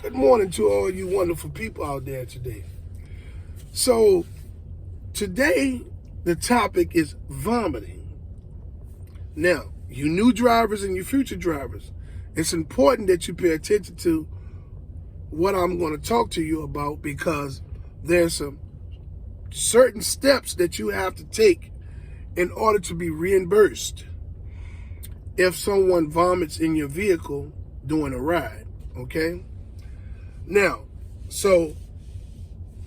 Good morning to all you wonderful people out there today. So, today, the topic is vomiting. Now, you new drivers and you future drivers, it's important that you pay attention to what I'm going to talk to you about, because there's some certain steps that you have to take in order to be reimbursed if someone vomits in your vehicle during a ride, okay? Now, so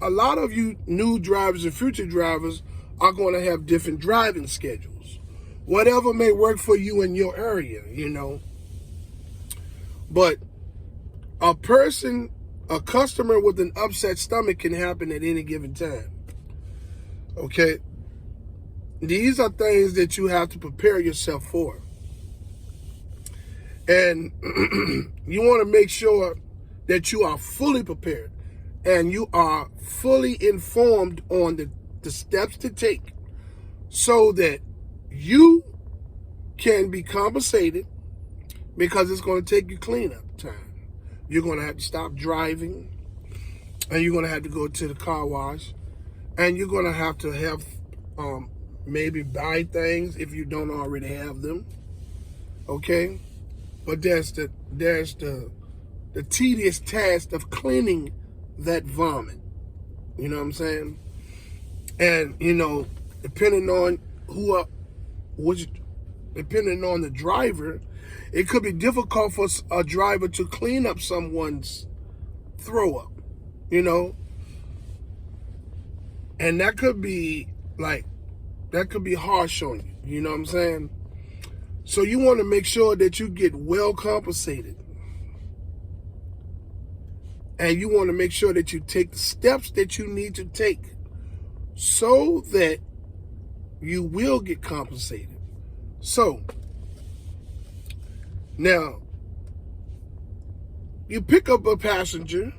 a lot of you new drivers and future drivers are going to have different driving schedules. Whatever may work for you in your area, But a customer with an upset stomach can happen at any given time. Okay? These are things that you have to prepare yourself for. And you want to make sure that you are fully prepared and you are fully informed on the steps to take so that you can be compensated, because it's going to take you cleanup time. You're going to have to stop driving, and you're going to have to go to the car wash, and you're going to have maybe buy things if you don't already have them. Okay? But there's the tedious task of cleaning that vomit. You know what I'm saying? And, depending on depending on the driver, it could be difficult for a driver to clean up someone's throw up, And that could be harsh on you. You know what I'm saying? So you want to make sure that you get well compensated. And you want to make sure that you take the steps that you need to take so that you will get compensated. So, now, you pick up a passenger.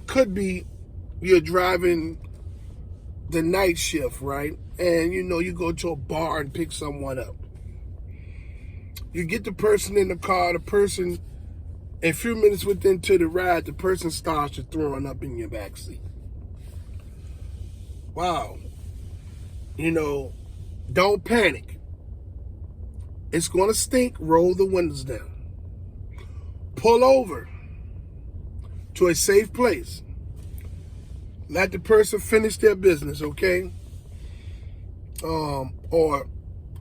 Could be you're driving the night shift, right? And you go to a bar and pick someone up. You get the person in the car, the person, a few minutes into the ride, the person starts to throwing up in your backseat. Wow. Don't panic. It's going to stink. Roll the windows down. Pull over to a safe place. Let the person finish their business, okay? Or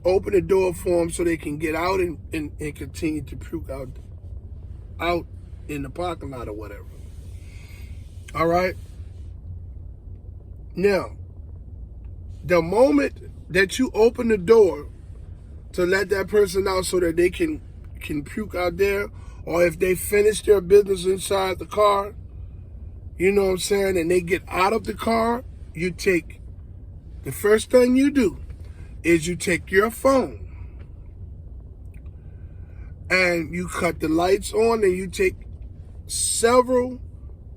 open the door for them so they can get out and continue to puke out in the parking lot or whatever. All right? Now, the moment that you open the door to let that person out so that they can puke out there, or if they finish their business inside the car, you know what I'm saying, and they get out of the car, the first thing you do is you take your phone and you cut the lights on and you take several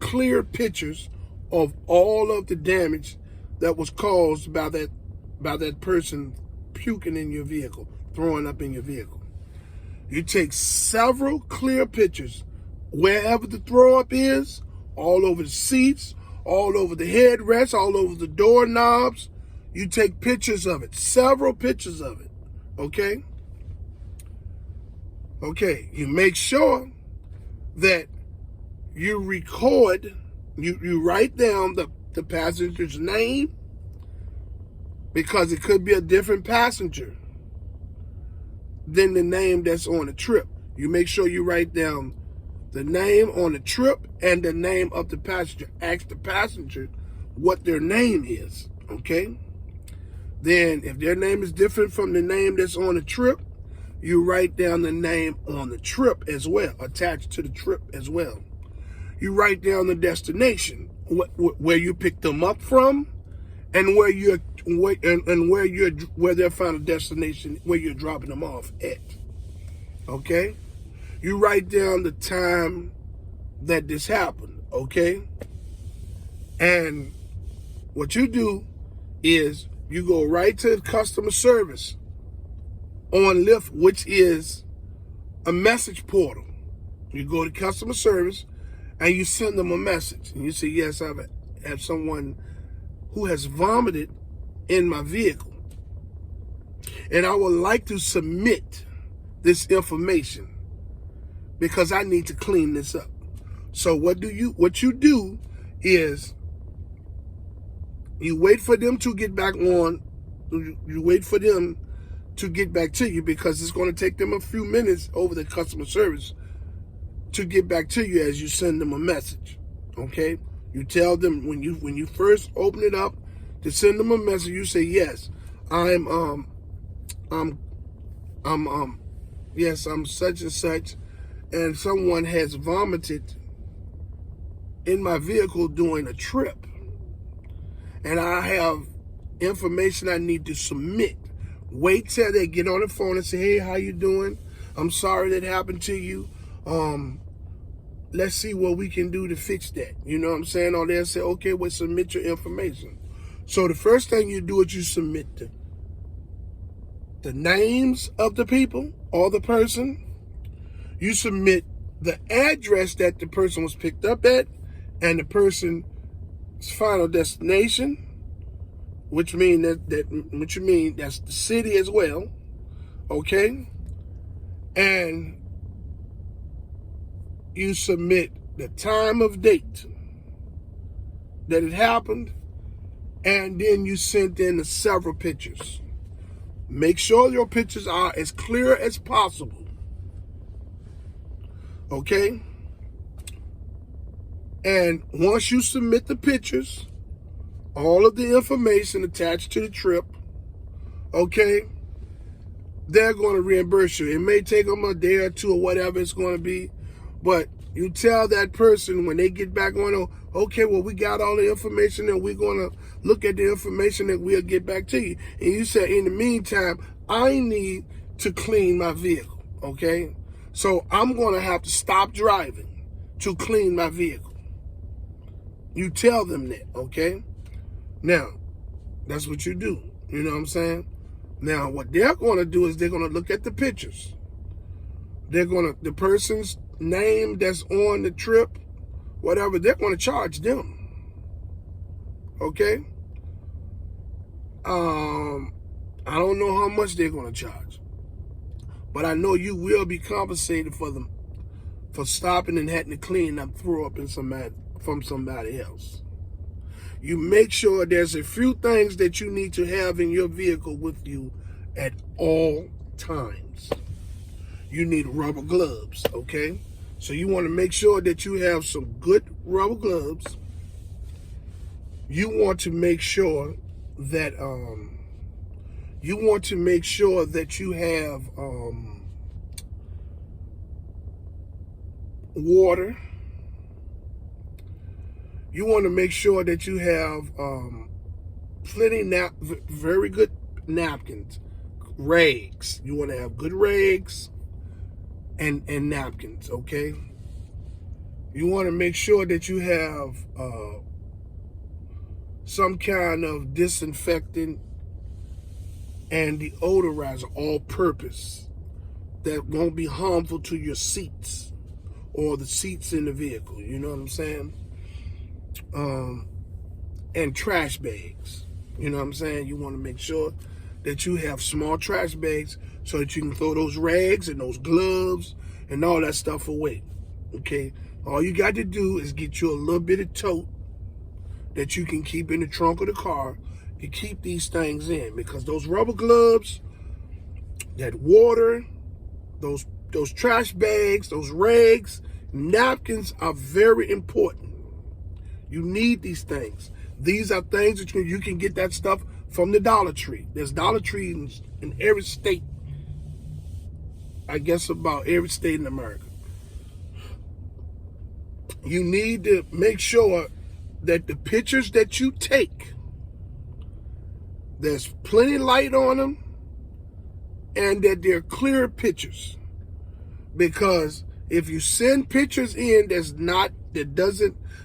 clear pictures of all of the damage that was caused by that person puking in your vehicle, throwing up in your vehicle. You take several clear pictures wherever the throw up is, all over the seats, all over the headrests, all over the doorknobs. You take pictures of it, several pictures of it, okay? Okay, you make sure that you record, you write down the passenger's name, because it could be a different passenger than the name that's on the trip. You make sure you write down the name on the trip and the name of the passenger. Ask the passenger what their name is, okay? Then if their name is different from the name that's on the trip, you write down the name on the trip as well, attached to the trip as well. You write down the destination, where you picked them up from, and where their final destination, where you're dropping them off at. Okay? You write down the time that this happened, okay? And what you do is you go right to customer service on Lyft, which is a message portal, You go to customer service and you send them a message. And you say, yes, I have someone who has vomited in my vehicle. And I would like to submit this information because I need to clean this up. So what you do is you wait for them to get back on. You wait for them to get back to you because it's going to take them a few minutes over the customer service to get back to you as you send them a message. Okay? You tell them when you first open it up to send them a message, you say, yes, I'm such and such, and someone has vomited in my vehicle during a trip, and I have information I need to submit. Wait till they get on the phone and say, hey, how you doing? I'm sorry that happened to you. Let's see what we can do to fix that. You know what I'm saying? Or they'll say, okay, well, submit your information. So the first thing you do is you submit the names of the people or the person. You submit the address that the person was picked up at and the person's final destination, which mean that's the city as well. Okay? And you submit the time of date that it happened, and then you sent in the several pictures. Make sure your pictures are as clear as possible. Okay? And once you submit the pictures, all of the information attached to the trip, okay, they're going to reimburse you. It may take them a day or two or whatever it's going to be, but you tell that person when they get back on, okay, well, we got all the information and we're going to look at the information and we'll get back to you. And you say, in the meantime, I need to clean my vehicle, okay? So I'm going to have to stop driving to clean my vehicle. You tell them that, okay? Now, that's what you do. You know what I'm saying? Now, what they're going to do is they're going to look at the pictures. The person's name that's on the trip, whatever, they're going to charge them. Okay? I don't know how much they're going to charge. But I know you will be compensated for stopping and having to clean up throw up from somebody else. You make sure there's a few things that you need to have in your vehicle with you at all times. You need rubber gloves, okay? So you want to make sure that you have some good rubber gloves. You want to make sure that you have water. You want to make sure that you have very good napkins, rags. You want to have good rags and napkins, okay? You want to make sure that you have some kind of disinfectant and deodorizer, all-purpose, that won't be harmful to your seats or the seats in the vehicle. You know what I'm saying? And trash bags. You know what I'm saying? You want to make sure that you have small trash bags so that you can throw those rags and those gloves and all that stuff away. Okay? All you got to do is get you a little bit of tote that you can keep in the trunk of the car to keep these things in, because those rubber gloves, that water, those trash bags, those rags, napkins are very important. You need these things. These are things that you can get that stuff from the Dollar Tree. There's Dollar Trees in every state. I guess about every state in America. You need to make sure that the pictures that you take, there's plenty light on them and that they're clear pictures. Because if you send pictures in that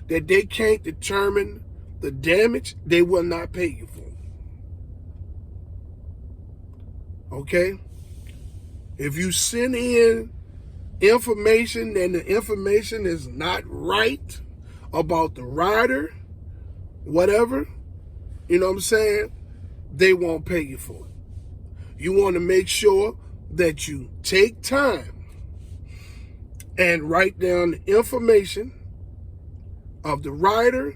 they can't determine the damage, they will not pay you for. Okay? If you send in information and the information is not right about the rider, whatever, you know what I'm saying, they won't pay you for it. You want to make sure that you take time and write down the information of the rider,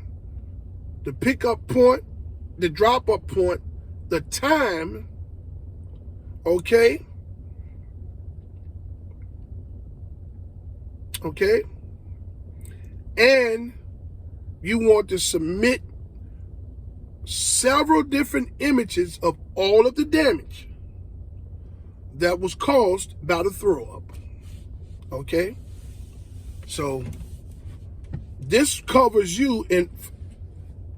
the pickup point, the drop-up point, the time, okay? Okay? And you want to submit several different images of all of the damage that was caused by the throw-up. Okay? So this covers you in,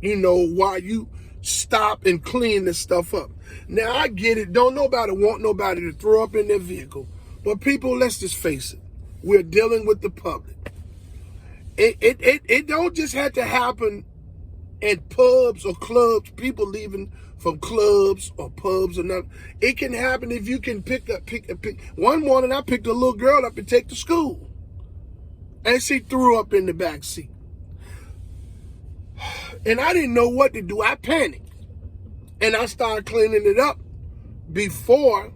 while you stop and clean this stuff up. Now, I get it. Don't nobody want nobody to throw up in their vehicle. But people, let's just face it. We're dealing with the public. It don't just have to happen at pubs or clubs, people leaving from clubs or pubs or nothing. It can happen if you can pick. One morning I picked a little girl up and take to school. And she threw up in the back seat. And I didn't know what to do. I panicked. And I started cleaning it up before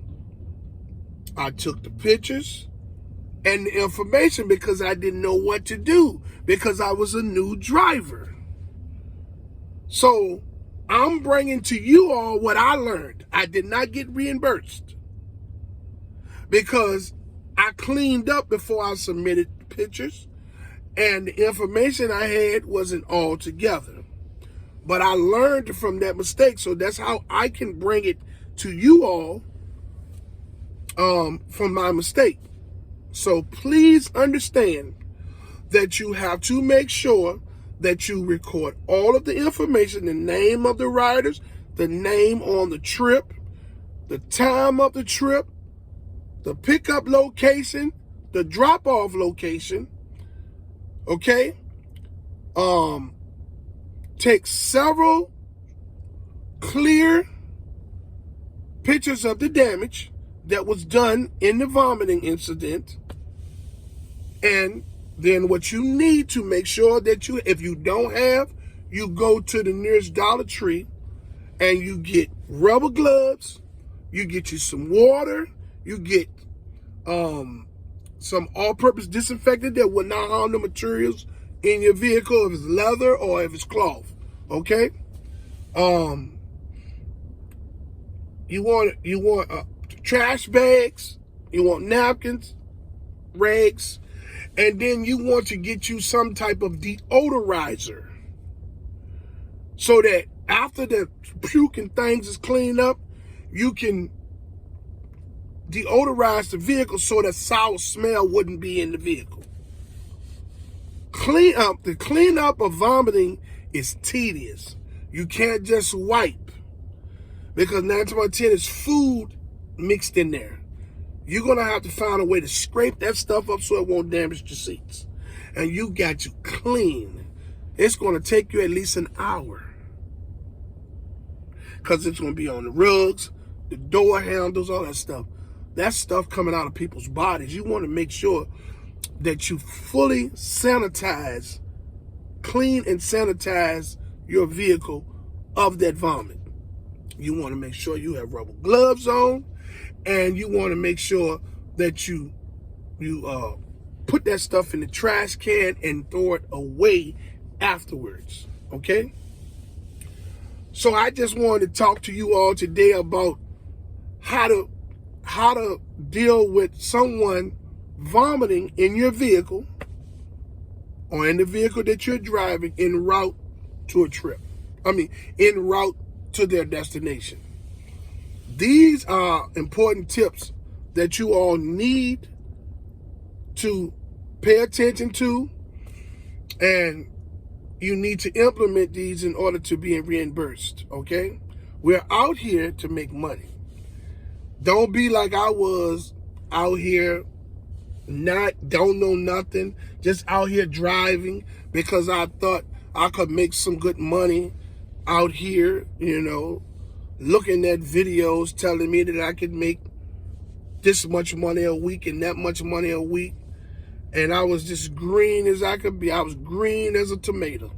I took the pictures and the information, because I didn't know what to do, because I was a new driver. So I'm bringing to you all what I learned. I did not get reimbursed because I cleaned up before I submitted pictures, and the information I had wasn't all together. But I learned from that mistake, so that's how I can bring it to you all from my mistake. So please understand that you have to make sure that you record all of the information, the name of the riders, the name on the trip, the time of the trip, the pickup location, the drop-off location, okay? Take several clear pictures of the damage that was done in the vomiting incident. And then what you need to make sure that if you don't have, you go to the nearest Dollar Tree and you get rubber gloves, you get you some water, you get some all-purpose disinfectant that will not harm the materials in your vehicle, if it's leather or if it's cloth, okay? You want trash bags, you want napkins, rags, and then you want to get you some type of deodorizer so that after the puke and things is cleaned up, you can deodorize the vehicle so that sour smell wouldn't be in the vehicle. The cleanup of vomiting is tedious. You can't just wipe, because 9 times out of 10 is food mixed in there. You're going to have to find a way to scrape that stuff up so it won't damage the seats. And you got to clean. It's going to take you at least an hour, because it's going to be on the rugs, the door handles, all that stuff. That's stuff coming out of people's bodies. You want to make sure that you fully sanitize, clean and sanitize your vehicle of that vomit. You want to make sure you have rubber gloves on, and you want to make sure that you put that stuff in the trash can and throw it away afterwards, okay? So I just wanted to talk to you all today about how to deal with someone vomiting in your vehicle or in the vehicle that you're driving en route to a trip. En route to their destination. These are important tips that you all need to pay attention to, and you need to implement these in order to be reimbursed, okay? We're out here to make money. Don't be like I was out here, don't know nothing, just out here driving because I thought I could make some good money out here, looking at videos telling me that I could make this much money a week and that much money a week. And I was just green as I could be. I was green as a tomato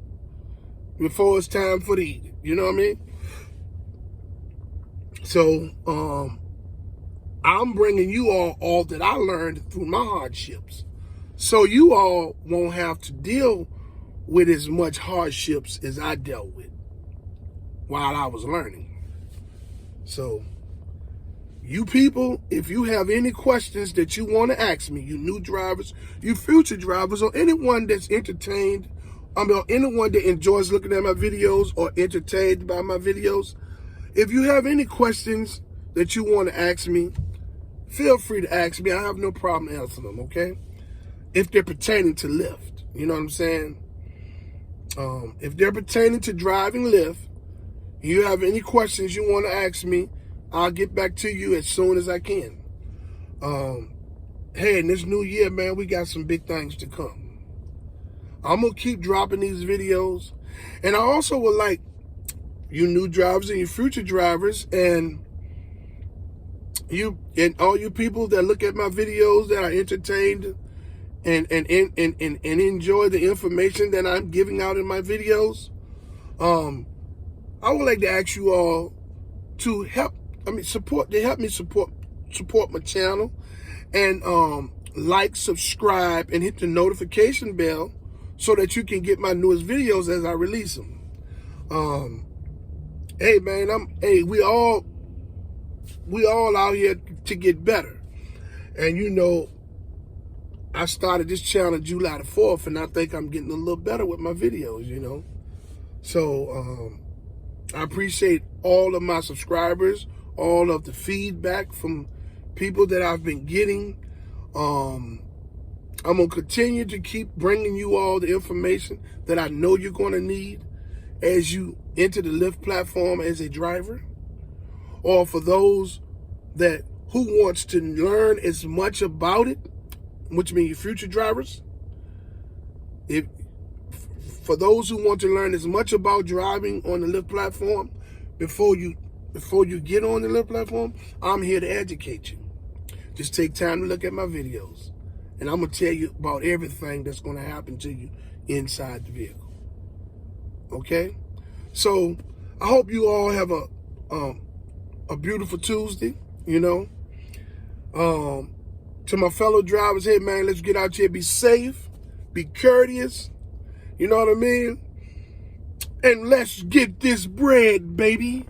before it's time for to eat it. You know what I mean? So I'm bringing you all that I learned through my hardships. So you all won't have to deal with as much hardships as I dealt with while I was learning. So you people, if you have any questions that you want to ask me, you new drivers, you future drivers, or anyone that's entertained, anyone that enjoys looking at my videos or entertained by my videos, if you have any questions that you want to ask me, feel free to ask me. I have no problem answering them, okay? If they're pertaining to Lyft, you know what I'm saying? If they're pertaining to driving Lyft, you have any questions you want to ask me, I'll get back to you as soon as I can. Hey, in this new year, man, we got some big things to come. I'm going to keep dropping these videos. And I also would like you new drivers and you future drivers and all you people that look at my videos that are entertained and enjoy the information that I'm giving out in my videos. I would like to ask you all to help me support my channel and like, subscribe, and hit the notification bell so that you can get my newest videos as I release them. Hey man, we all out here to get better. And you know, I started this channel July the 4th, and I think I'm getting a little better with my videos, you know. So I appreciate all of my subscribers, all of the feedback from people that I've been getting. I'm going to continue to keep bringing you all the information that I know you're going to need as you enter the Lyft platform as a driver, or for those who wants to learn as much about it, which means future drivers. For those who want to learn as much about driving on the Lyft platform before you get on the Lyft platform, I'm here to educate you. Just take time to look at my videos, and I'm gonna tell you about everything that's gonna happen to you inside the vehicle. Okay? So I hope you all have a beautiful Tuesday, you know. To my fellow drivers, hey man, let's get out here, be safe, be courteous, you know what I mean? And let's get this bread, baby.